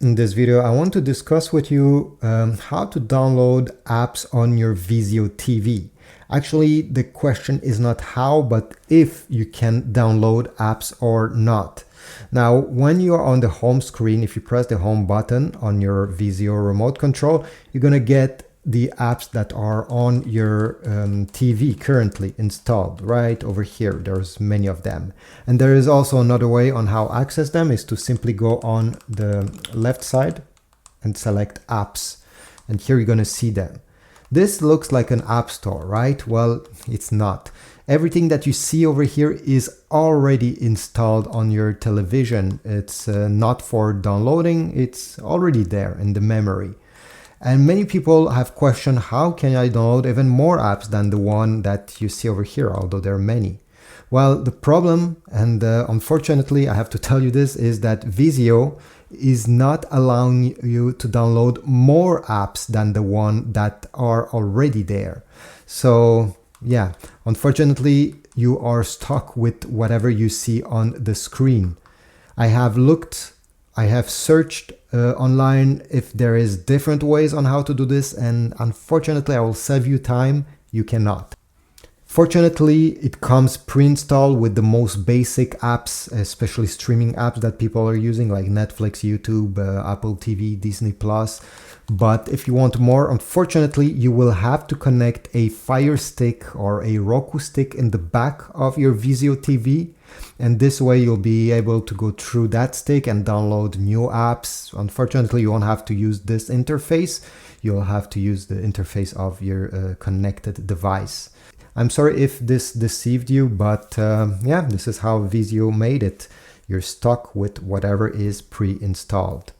In this video, I want to discuss with you how to download apps on your Vizio TV. Actually, the question is not how, but if you can download apps or not. Now, when you are on the home screen, if you press the home button on your Vizio remote control, you're going to get the apps that are on your TV currently installed right over here. There's many of them, and there is also another way on how access them is to simply go on the left side and select apps, and here you're going to see them. This looks like an app store, right? Well, it's not. Everything that you see over here is already installed on your television. It's not for downloading, it's already there in the memory. And many people have questioned, how can I download even more apps than the one that you see over here, although there are many? Well, the problem, and unfortunately I have to tell you this, is that Vizio is not allowing you to download more apps than the one that are already there. So yeah, unfortunately you are stuck with whatever you see on the screen. I have searched online if there is different ways on how to do this, and unfortunately I will save you time, you cannot. Fortunately, it comes pre-installed with the most basic apps, especially streaming apps that people are using like Netflix, YouTube, Apple TV, Disney+. But if you want more, unfortunately, you will have to connect a Fire Stick or a Roku stick in the back of your Vizio TV. And this way you'll be able to go through that stick and download new apps. Unfortunately, you won't have to use this interface. You'll have to use the interface of your connected device. I'm sorry if this deceived you, but yeah, this is how Vizio made it. You're stuck with whatever is pre-installed.